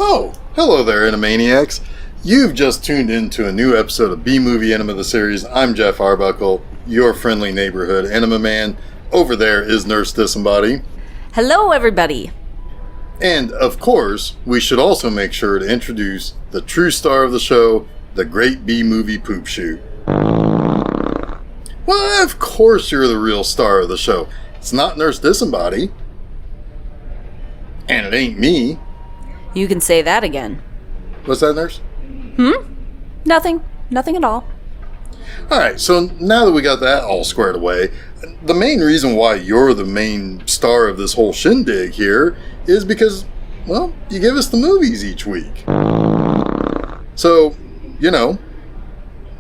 Oh, hello there, Animaniacs. You've just tuned into a new episode of B-Movie Enema the series. I'm Jeff Arbuckle, your friendly neighborhood Enema Man. Over there is Nurse Disembody. Hello, everybody. And, of course, we should also make sure to introduce the true star of the show, the great B-Movie Poop Shoot. Well, of course you're the real star of the show. It's not Nurse Disembody. And it ain't me. You can say that again. What's that, Nurse? Nothing. Nothing at all. Alright, so now that we got that all squared away, the main reason why you're the main star of this whole shindig here is because, well, you give us the movies each week. So, you know,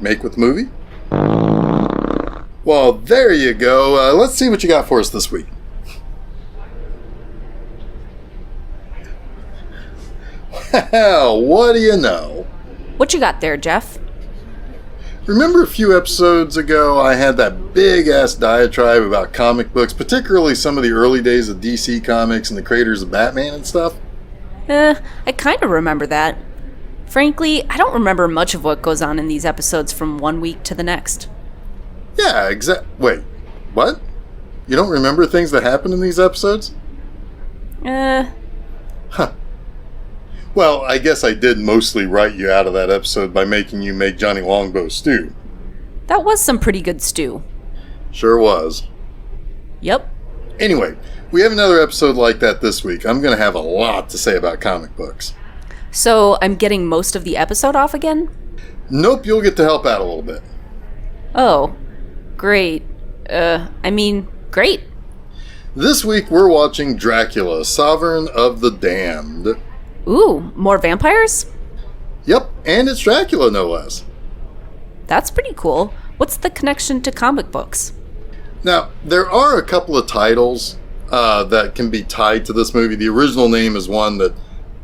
make with the movie? Well, there you go. Let's see what you got for us this week. Well, what do you know? What you got there, Jeff? Remember a few episodes ago I had that big-ass diatribe about comic books, particularly some of the early days of DC Comics and the creators of Batman and stuff? I kind of remember that. Frankly, I don't remember much of what goes on in these episodes from one week to the next. Yeah, Wait, what? You don't remember things that happen in these episodes? Huh. Well, I guess I did mostly write you out of that episode by making you make Johnny Longbow stew. That was some pretty good stew. Sure was. Yep. Anyway, we have another episode like that this week. I'm going to have a lot to say about comic books. So, I'm getting most of the episode off again? Nope, you'll get to help out a little bit. Oh, great. Great. This week we're watching Dracula, Sovereign of the Damned. Ooh, more vampires? Yep, and it's Dracula, no less. That's pretty cool. What's the connection to comic books? Now, there are a couple of titles that can be tied to this movie. The original name is one that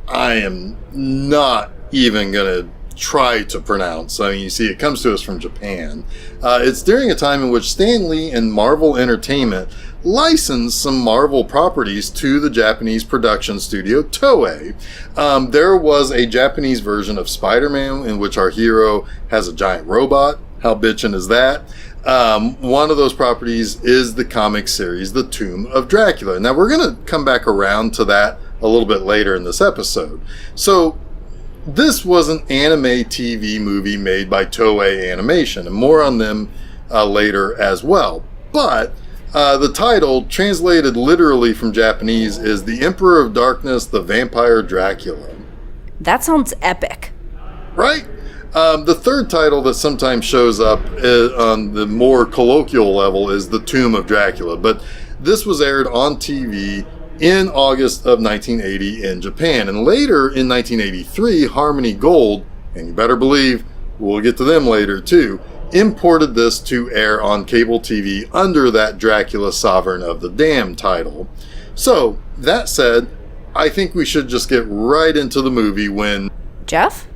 I am not even going to try to pronounce. I mean, you see, it comes to us from Japan. It's during a time in which Stan Lee and Marvel Entertainment licensed some Marvel properties to the Japanese production studio Toei. There was a Japanese version of Spider-Man in which our hero has a giant robot. How bitchin' is that? One of those properties is the comic series The Tomb of Dracula. Now, we're going to come back around to that a little bit later in this episode. So, this was an anime TV movie made by Toei Animation, and more on them later as well. But the title, translated literally from Japanese, is The Emperor of Darkness, the Vampire Dracula. That sounds epic. Right? The third title that sometimes shows up on the more colloquial level is The Tomb of Dracula, but this was aired on TV in August of 1980 in Japan. And later in 1983, Harmony Gold, and you better believe we'll get to them later too, imported this to air on cable TV under that Dracula Sovereign of the Damned title. So, that said, I think we should just get right into the movie when... Jeff?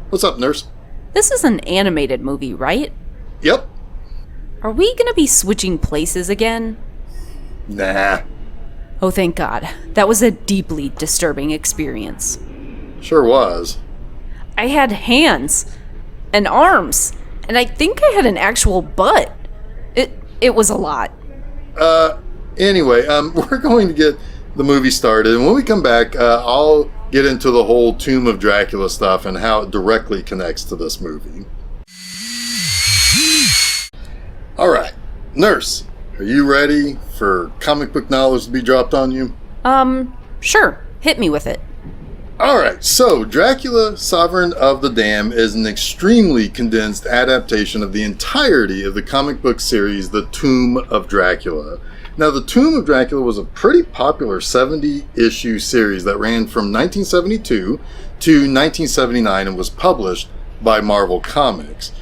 What's up, Nurse? This is an animated movie, right? Yep. Are we gonna be switching places again? Nah. Oh, thank God. That was a deeply disturbing experience. Sure was. I had hands and arms, and I think I had an actual butt. It was a lot. Anyway, we're going to get the movie started, and when we come back, I'll get into the whole Tomb of Dracula stuff and how it directly connects to this movie. Alright, Nurse, are you ready for comic book knowledge to be dropped on you? Sure. Hit me with it. Alright, so Dracula, Sovereign of the Damned is an extremely condensed adaptation of the entirety of the comic book series The Tomb of Dracula. Now, The Tomb of Dracula was a pretty popular 70-issue series that ran from 1972 to 1979 and was published by Marvel Comics.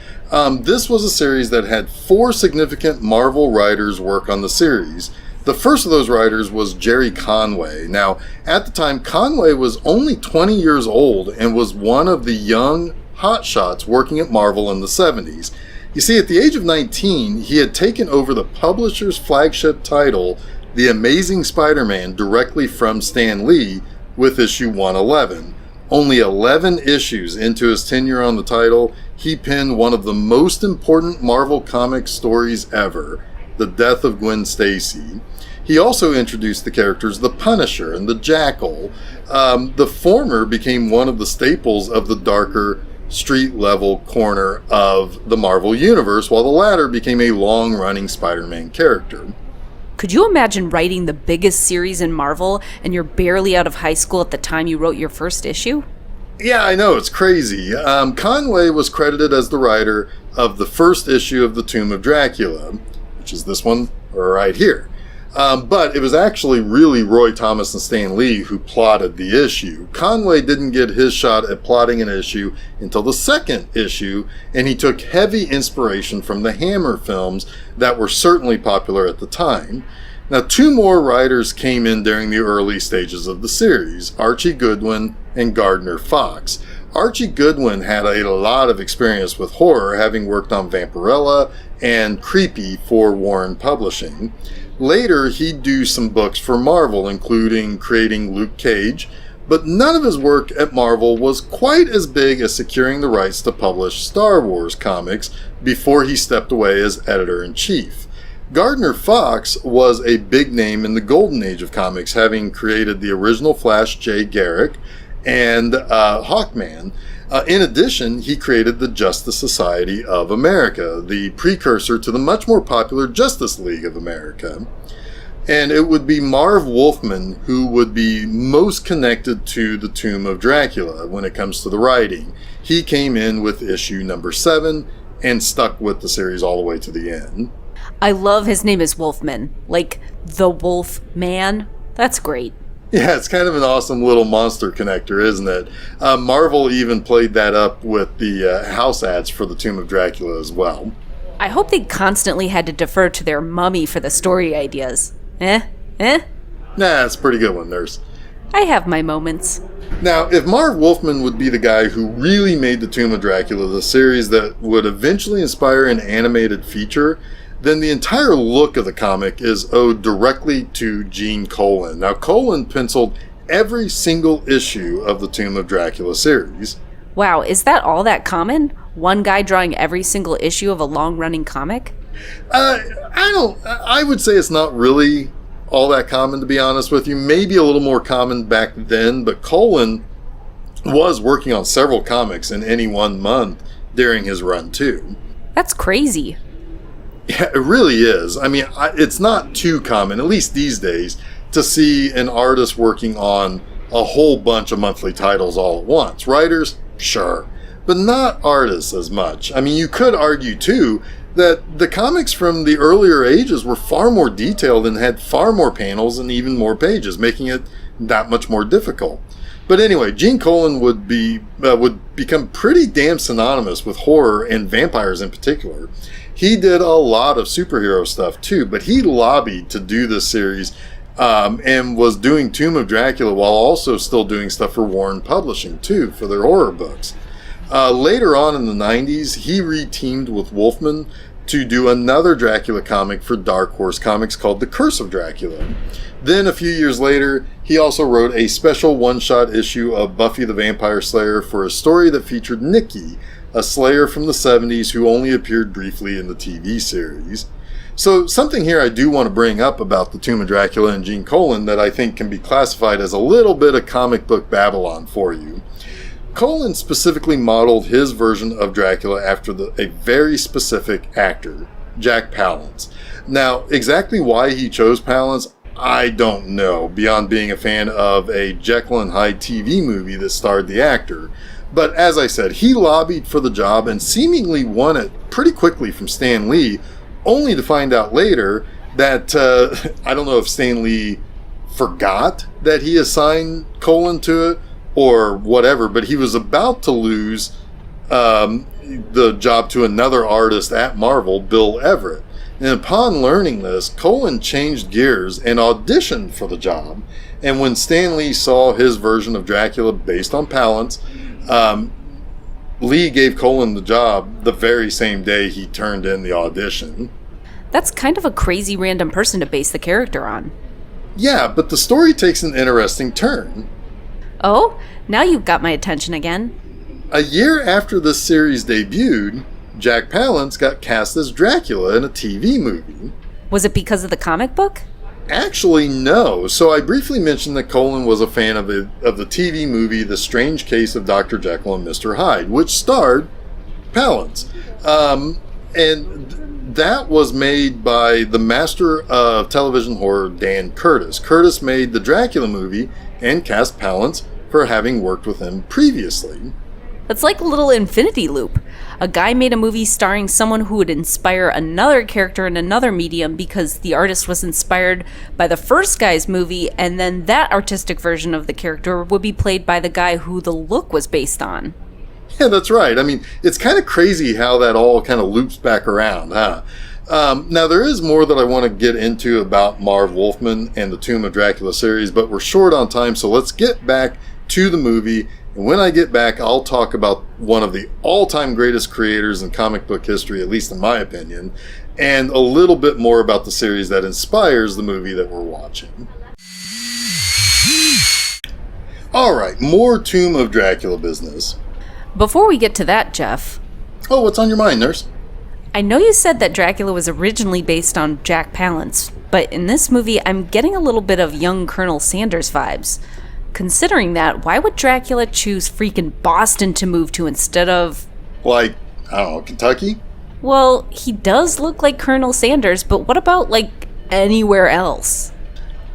This was a series that had 4 significant Marvel writers work on the series. The first of those writers was Jerry Conway. Now, at the time, Conway was only 20 years old and was one of the young hotshots working at Marvel in the 70s. You see, at the age of 19, he had taken over the publisher's flagship title, The Amazing Spider-Man, directly from Stan Lee with issue 111. Only 11 issues into his tenure on the title, he penned one of the most important Marvel Comics stories ever, the death of Gwen Stacy. He also introduced the characters the Punisher and the Jackal. The former became one of the staples of the darker street-level corner of the Marvel Universe, while the latter became a long-running Spider-Man character. Could you imagine writing the biggest series in Marvel and you're barely out of high school at the time you wrote your first issue? Yeah, I know, it's crazy. Conway was credited as the writer of the first issue of The Tomb of Dracula, which is this one right here. But it was actually really Roy Thomas and Stan Lee who plotted the issue. Conway didn't get his shot at plotting an issue until the second issue, and he took heavy inspiration from the Hammer films that were certainly popular at the time. Now, 2 more writers came in during the early stages of the series, Archie Goodwin and Gardner Fox. Archie Goodwin had a lot of experience with horror, having worked on Vampirella and Creepy for Warren Publishing. Later, he'd do some books for Marvel, including creating Luke Cage, but none of his work at Marvel was quite as big as securing the rights to publish Star Wars comics before he stepped away as editor-in-chief. Gardner Fox was a big name in the golden age of comics, having created the original Flash Jay Garrick and Hawkman. In addition, he created the Justice Society of America, the precursor to the much more popular Justice League of America. And it would be Marv Wolfman who would be most connected to the Tomb of Dracula when it comes to the writing. He came in with issue number 7 and stuck with the series all the way to the end. I love his name is Wolfman, like the Wolf Man. That's great. Yeah, it's kind of an awesome little monster connector, isn't it? Marvel even played that up with the house ads for the Tomb of Dracula as well. I hope they constantly had to defer to their mummy for the story ideas. Eh? Nah, it's a pretty good one, Nurse. I have my moments. Now, if Marv Wolfman would be the guy who really made the Tomb of Dracula the series that would eventually inspire an animated feature, then the entire look of the comic is owed directly to Gene Colan. Now, Colan penciled every single issue of the Tomb of Dracula series. Wow, is that all that common? One guy drawing every single issue of a long-running comic? I would say it's not really all that common, to be honest with you. Maybe a little more common back then, but Colan was working on several comics in any one month during his run, too. That's crazy. Yeah, it really is. I mean, it's not too common, at least these days, to see an artist working on a whole bunch of monthly titles all at once. Writers, sure, but not artists as much. I mean, you could argue, too, that the comics from the earlier ages were far more detailed and had far more panels and even more pages, making it that much more difficult. But anyway, Gene Colan would become pretty damn synonymous with horror and vampires in particular. He did a lot of superhero stuff too, but he lobbied to do this series and was doing Tomb of Dracula while also still doing stuff for Warren Publishing too, for their horror books. Later on in the 90s, he re-teamed with Wolfman to do another Dracula comic for Dark Horse Comics called The Curse of Dracula. Then a few years later, he also wrote a special one-shot issue of Buffy the Vampire Slayer for a story that featured Nikki, a Slayer from the 70s who only appeared briefly in the TV series. So something here I do want to bring up about the Tomb of Dracula and Gene Colan that I think can be classified as a little bit of comic book Babylon for you. Colan specifically modeled his version of Dracula after a very specific actor, Jack Palance. Now, exactly why he chose Palance, I don't know, beyond being a fan of a Jekyll and Hyde TV movie that starred the actor. But as I said, he lobbied for the job and seemingly won it pretty quickly from Stan Lee, only to find out later that, I don't know if Stan Lee forgot that he assigned Colan to it or whatever, but he was about to lose the job to another artist at Marvel, Bill Everett. And upon learning this, Colan changed gears and auditioned for the job. And when Stan Lee saw his version of Dracula based on Palance, Lee gave Colan the job the very same day he turned in the audition. That's kind of a crazy random person to base the character on. Yeah, but the story takes an interesting turn. Oh, now you've got my attention again. A year after this series debuted, Jack Palance got cast as Dracula in a TV movie. Was it because of the comic book? Actually, no. So I briefly mentioned that Colan was a fan of the TV movie The Strange Case of Dr. Jekyll and Mr. Hyde, which starred Palance. And that was made by the master of television horror, Dan Curtis. Curtis made the Dracula movie and cast Palance for having worked with him previously. It's like a little infinity loop. A guy made a movie starring someone who would inspire another character in another medium because the artist was inspired by the first guy's movie, and then that artistic version of the character would be played by the guy who the look was based on. Yeah, that's right. I mean, it's kind of crazy how that all kind of loops back around, huh? Now, there is more that I want to get into about Marv Wolfman and the Tomb of Dracula series, but we're short on time, so let's get back to the movie. And when I get back, I'll talk about one of the all-time greatest creators in comic book history, at least in my opinion, and a little bit more about the series that inspires the movie that we're watching. Alright, more Tomb of Dracula business. Before we get to that, Jeff... Oh, what's on your mind, nurse? I know you said that Dracula was originally based on Jack Palance, but in this movie I'm getting a little bit of young Colonel Sanders vibes. Considering that, why would Dracula choose freaking Boston to move to instead of... Like, I don't know, Kentucky? Well, he does look like Colonel Sanders, but what about, like, anywhere else?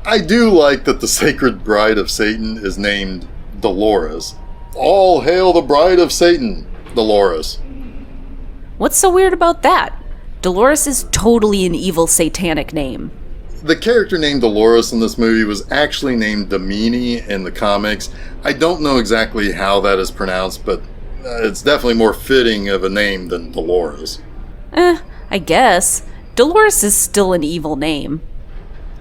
I do like that the sacred bride of Satan is named Dolores. All hail the bride of Satan, Dolores. What's so weird about that? Dolores is totally an evil satanic name. The character named Dolores in this movie was actually named Damini in the comics. I don't know exactly how that is pronounced, but it's definitely more fitting of a name than Dolores. I guess. Dolores is still an evil name.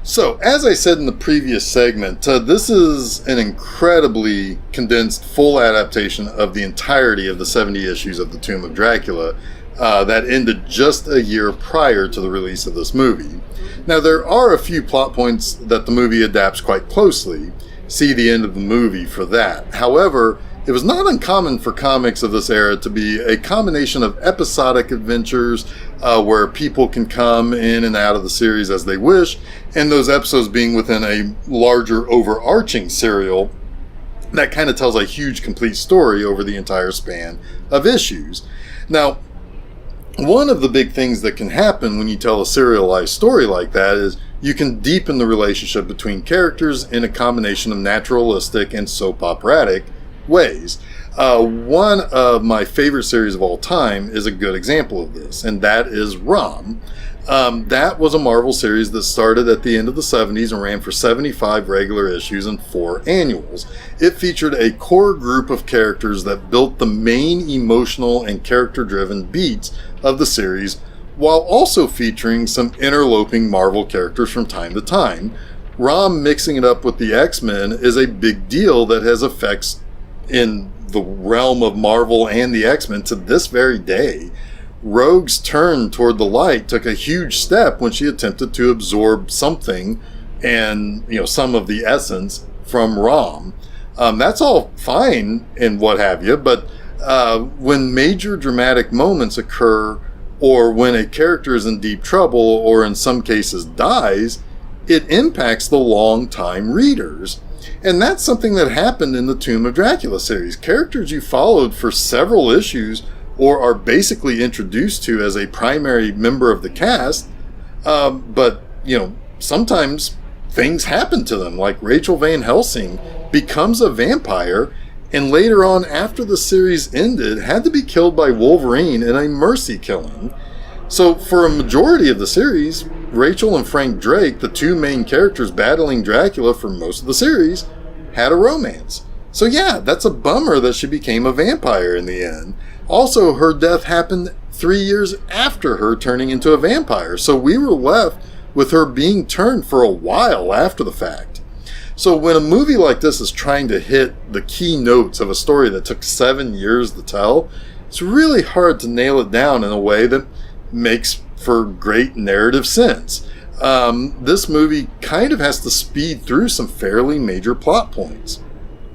So, as I said in the previous segment, this is an incredibly condensed, full adaptation of the entirety of the 70 issues of The Tomb of Dracula that ended just a year prior to the release of this movie. Now, there are a few plot points that the movie adapts quite closely. See the end of the movie for that. However, it was not uncommon for comics of this era to be a combination of episodic adventures where people can come in and out of the series as they wish, and those episodes being within a larger overarching serial that kind of tells a huge complete story over the entire span of issues. Now, one of the big things that can happen when you tell a serialized story like that is you can deepen the relationship between characters in a combination of naturalistic and soap operatic ways. One of my favorite series of all time is a good example of this, and that is Rom. That was a Marvel series that started at the end of the 70s and ran for 75 regular issues and 4 annuals. It featured a core group of characters that built the main emotional and character-driven beats of the series, while also featuring some interloping Marvel characters from time to time. Rom mixing it up with the X-Men is a big deal that has effects in the realm of Marvel and the X-Men to this very day. Rogue's turn toward the light took a huge step when she attempted to absorb something and, some of the essence from Rom. That's all fine and what have you, but when major dramatic moments occur, or when a character is in deep trouble, or in some cases dies, it impacts the long-time readers. And that's something that happened in the Tomb of Dracula series. Characters you followed for several issues or are basically introduced to as a primary member of the cast, but sometimes things happen to them, like Rachel Van Helsing becomes a vampire, and later on, after the series ended, had to be killed by Wolverine in a mercy killing. So for a majority of the series, Rachel and Frank Drake, the two main characters battling Dracula for most of the series, had a romance. So yeah, that's a bummer that she became a vampire in the end. Also, her death happened 3 years after her turning into a vampire, so we were left with her being turned for a while after the fact. So when a movie like this is trying to hit the key notes of a story that took 7 years to tell, it's really hard to nail it down in a way that makes for great narrative sense. This movie kind of has to speed through some fairly major plot points.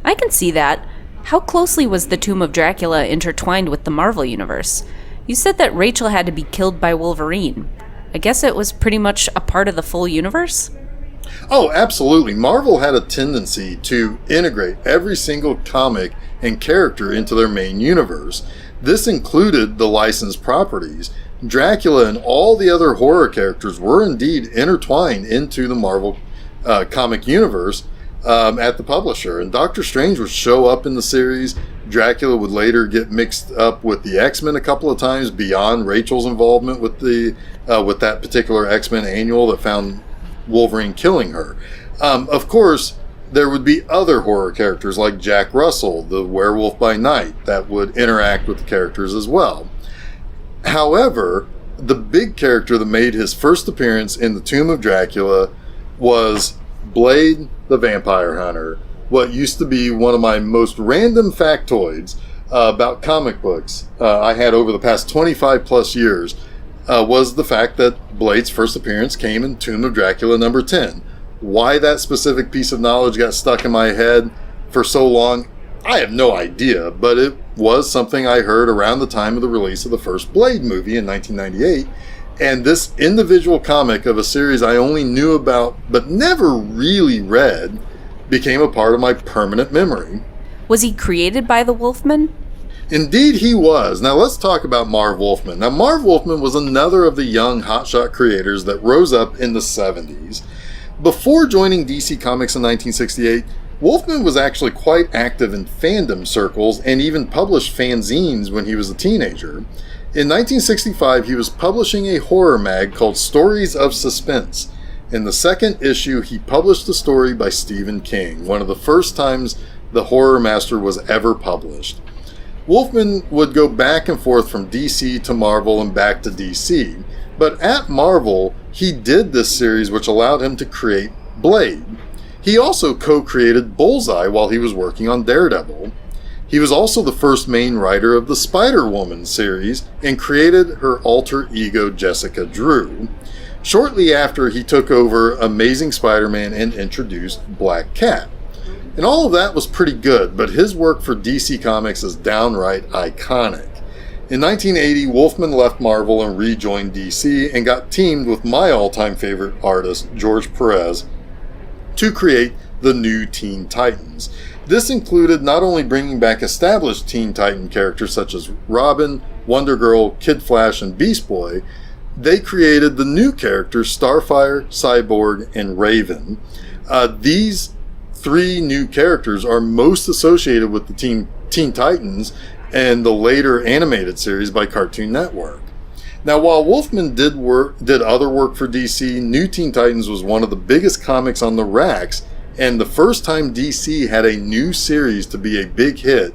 I can see that. How closely was the Tomb of Dracula intertwined with the Marvel Universe? You said that Rachel had to be killed by Wolverine. I guess it was pretty much a part of the full universe? Oh, absolutely. Marvel had a tendency to integrate every single comic and character into their main universe. This included the licensed properties. Dracula and all the other horror characters were indeed intertwined into the Marvel comic universe at the publisher. And Doctor Strange would show up in the series. Dracula would later get mixed up with the X-Men a couple of times beyond Rachel's involvement with with that particular X-Men annual that found Wolverine killing her. Of course, there would be other horror characters like Jack Russell, the Werewolf by Night, that would interact with the characters as well. However, the big character that made his first appearance in the Tomb of Dracula was Blade the Vampire Hunter, what used to be one of my most random factoids about comic books I had over the past 25 plus years was the fact that Blade's first appearance came in Tomb of Dracula number 10. Why that specific piece of knowledge got stuck in my head for so long, I have no idea, but it was something I heard around the time of the release of the first Blade movie in 1998. And this individual comic of a series I only knew about but never really read became a part of my permanent memory. Was he created by the Wolfman? Indeed he was. Now let's talk about Marv Wolfman. Now Marv Wolfman was another of the young hotshot creators that rose up in the 70s. Before joining DC Comics in 1968, Wolfman was actually quite active in fandom circles and even published fanzines when he was a teenager. In 1965, he was publishing a horror mag called Stories of Suspense. In the second issue, he published a story by Stephen King, one of the first times the horror master was ever published. Wolfman would go back and forth from DC to Marvel and back to DC, but at Marvel, he did this series which allowed him to create Blade. He also co-created Bullseye while he was working on Daredevil. He was also the first main writer of the Spider-Woman series and created her alter ego Jessica Drew. Shortly after, he took over Amazing Spider-Man and introduced Black Cat. And all of that was pretty good, but his work for DC Comics is downright iconic. In 1980, Wolfman left Marvel and rejoined DC and got teamed with my all-time favorite artist, George Perez, to create the new Teen Titans. This included not only bringing back established Teen Titan characters such as Robin, Wonder Girl, Kid Flash, and Beast Boy, they created the new characters Starfire, Cyborg, and Raven. These three new characters are most associated with the Teen Titans and the later animated series by Cartoon Network. Now, while Wolfman did other work for DC, New Teen Titans was one of the biggest comics on the racks, and the first time DC had a new series to be a big hit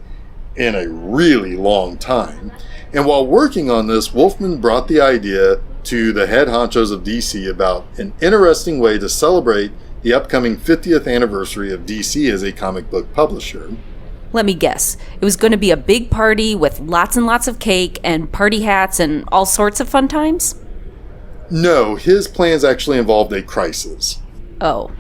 in a really long time. And while working on this, Wolfman brought the idea to the head honchos of DC about an interesting way to celebrate the upcoming 50th anniversary of DC as a comic book publisher. Let me guess. It was going to be a big party with lots and lots of cake and party hats and all sorts of fun times? No, his plans actually involved a crisis. Oh.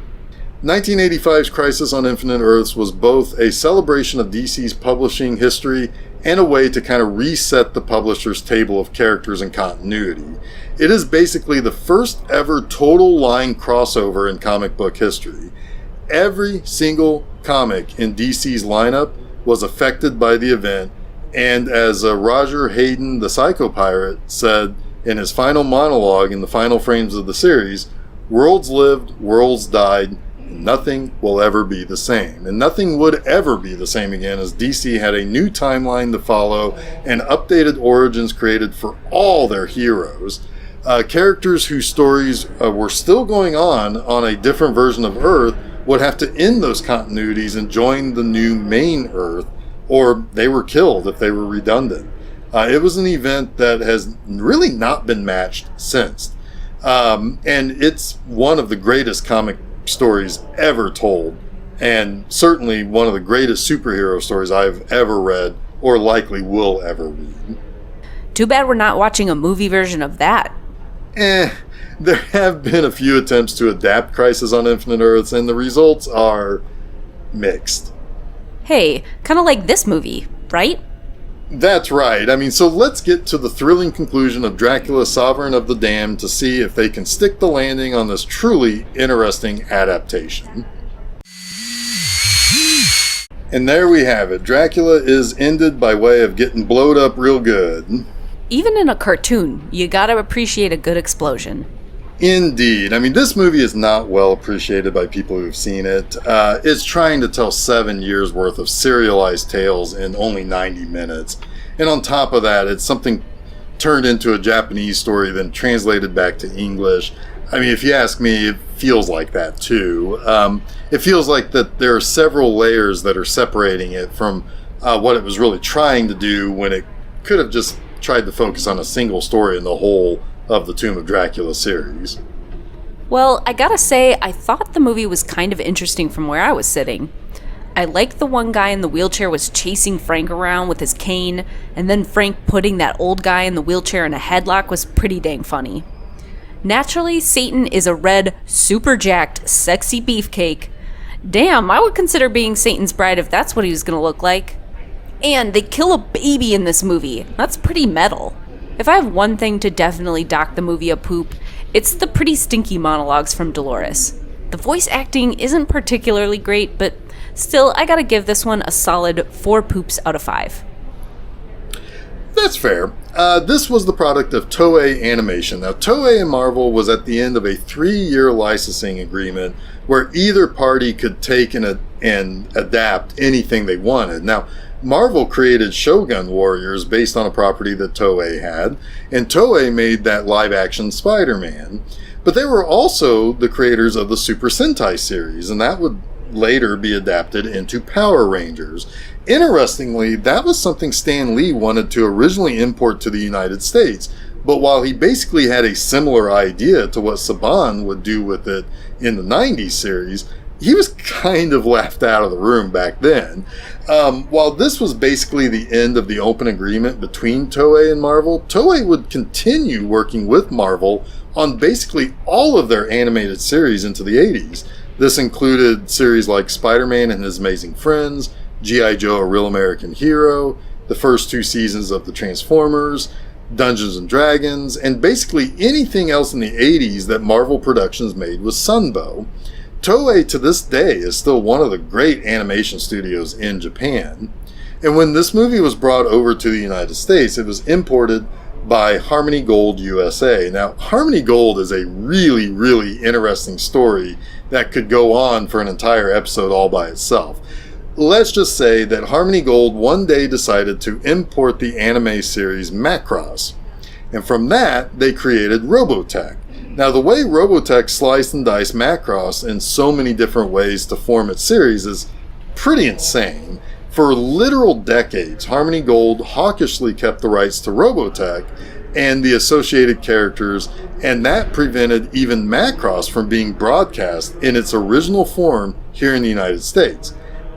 1985's Crisis on Infinite Earths was both a celebration of DC's publishing history and a way to kind of reset the publisher's table of characters and continuity. It is basically the first ever total line crossover in comic book history. Every single comic in DC's lineup was affected by the event, and as Roger Hayden, the Psycho Pirate, said in his final monologue in the final frames of the series, Worlds lived, worlds died, and nothing will ever be the same. And nothing would ever be the same again, as DC had a new timeline to follow and updated origins created for all their heroes. Characters whose stories were still going on a different version of Earth would have to end those continuities and join the new main Earth, or they were killed if they were redundant. It was an event that has really not been matched since. And it's one of the greatest comic stories ever told, and certainly one of the greatest superhero stories I've ever read, or likely will ever read. Too bad we're not watching a movie version of that. There have been a few attempts to adapt Crisis on Infinite Earths, and the results are mixed. Hey, kind of like this movie, right? That's right. So let's get to the thrilling conclusion of Dracula, Sovereign of the Damned, to see if they can stick the landing on this truly interesting adaptation. And there we have it. Dracula is ended by way of getting blowed up real good. Even in a cartoon, you gotta appreciate a good explosion. Indeed. This movie is not well appreciated by people who've seen it. It's trying to tell 7 years worth of serialized tales in only 90 minutes. And on top of that, it's something turned into a Japanese story, then translated back to English. If you ask me, it feels like that too. It feels like that there are several layers that are separating it from what it was really trying to do, when it could have just tried to focus on a single story in the whole of the Tomb of Dracula series. Well, I gotta say, I thought the movie was kind of interesting from where I was sitting. I liked the one guy in the wheelchair was chasing Frank around with his cane, and then Frank putting that old guy in the wheelchair in a headlock was pretty dang funny. Naturally, Satan is a red, super jacked, sexy beefcake. Damn, I would consider being Satan's bride if that's what he was gonna look like. And they kill a baby in this movie. That's pretty metal. If I have one thing to definitely dock the movie a poop, it's the pretty stinky monologues from Dolores. The voice acting isn't particularly great, but still, I gotta give this one a solid 4 poops out of 5. That's fair. This was the product of Toei Animation. Now, Toei and Marvel was at the end of a 3-year licensing agreement where either party could take and adapt anything they wanted. Now, Marvel created Shogun Warriors based on a property that Toei had, and Toei made that live-action Spider-Man. But they were also the creators of the Super Sentai series, and that would later be adapted into Power Rangers. Interestingly, that was something Stan Lee wanted to originally import to the United States, but while he basically had a similar idea to what Saban would do with it in the 90s series, he was kind of laughed out of the room back then. While this was basically the end of the open agreement between Toei and Marvel, Toei would continue working with Marvel on basically all of their animated series into the 80s. This included series like Spider-Man and His Amazing Friends, G.I. Joe, A Real American Hero, the first 2 seasons of the Transformers, Dungeons and Dragons, and basically anything else in the 80s that Marvel Productions made with Sunbow. Toei to this day is still one of the great animation studios in Japan. And when this movie was brought over to the United States, it was imported by Harmony Gold USA. Now, Harmony Gold is a really, really interesting story that could go on for an entire episode all by itself. Let's just say that Harmony Gold one day decided to import the anime series Macross. And from that, they created Robotech. Now, the way Robotech sliced and diced Macross in so many different ways to form its series is pretty insane. For literal decades, Harmony Gold hawkishly kept the rights to Robotech and the associated characters, and that prevented even Macross from being broadcast in its original form here in the United States.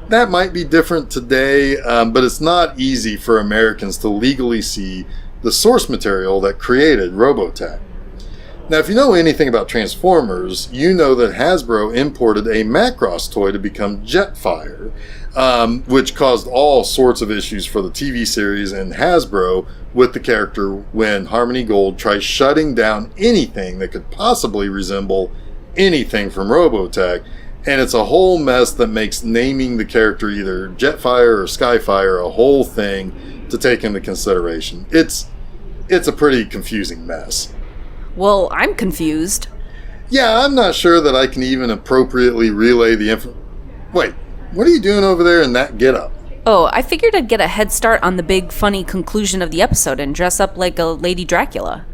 That might be different today, but it's not easy for Americans to legally see the source material that created Robotech. Now, if you know anything about Transformers, you know that Hasbro imported a Macross toy to become Jetfire, which caused all sorts of issues for the TV series and Hasbro with the character when Harmony Gold tries shutting down anything that could possibly resemble anything from Robotech, and it's a whole mess that makes naming the character either Jetfire or Skyfire a whole thing to take into consideration. It's a pretty confusing mess. Well, I'm confused. Yeah, I'm not sure that I can even appropriately relay the info. Wait, what are you doing over there in that getup? Oh, I figured I'd get a head start on the big, funny conclusion of the episode and dress up like a Lady Dracula.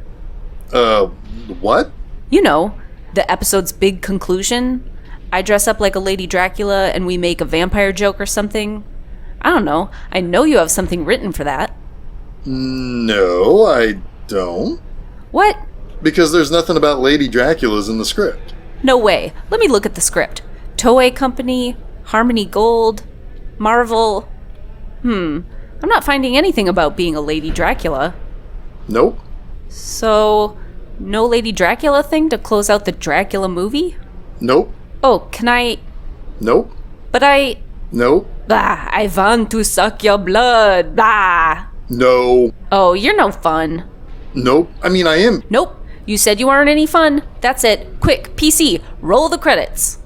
What? You know, the episode's big conclusion. I dress up like a Lady Dracula and we make a vampire joke or something. I don't know. I know you have something written for that. No, I don't. What? Because there's nothing about Lady Draculas in the script. No way. Let me look at the script. Toei Company, Harmony Gold, Marvel. I'm not finding anything about being a Lady Dracula. Nope. So, no Lady Dracula thing to close out the Dracula movie? Nope. Oh, can I... Nope. But I... Nope. Bah, I want to suck your blood. Bah. No. Oh, you're no fun. Nope. I mean, I am. Nope. You said you aren't any fun. That's it. Quick, PC, roll the credits.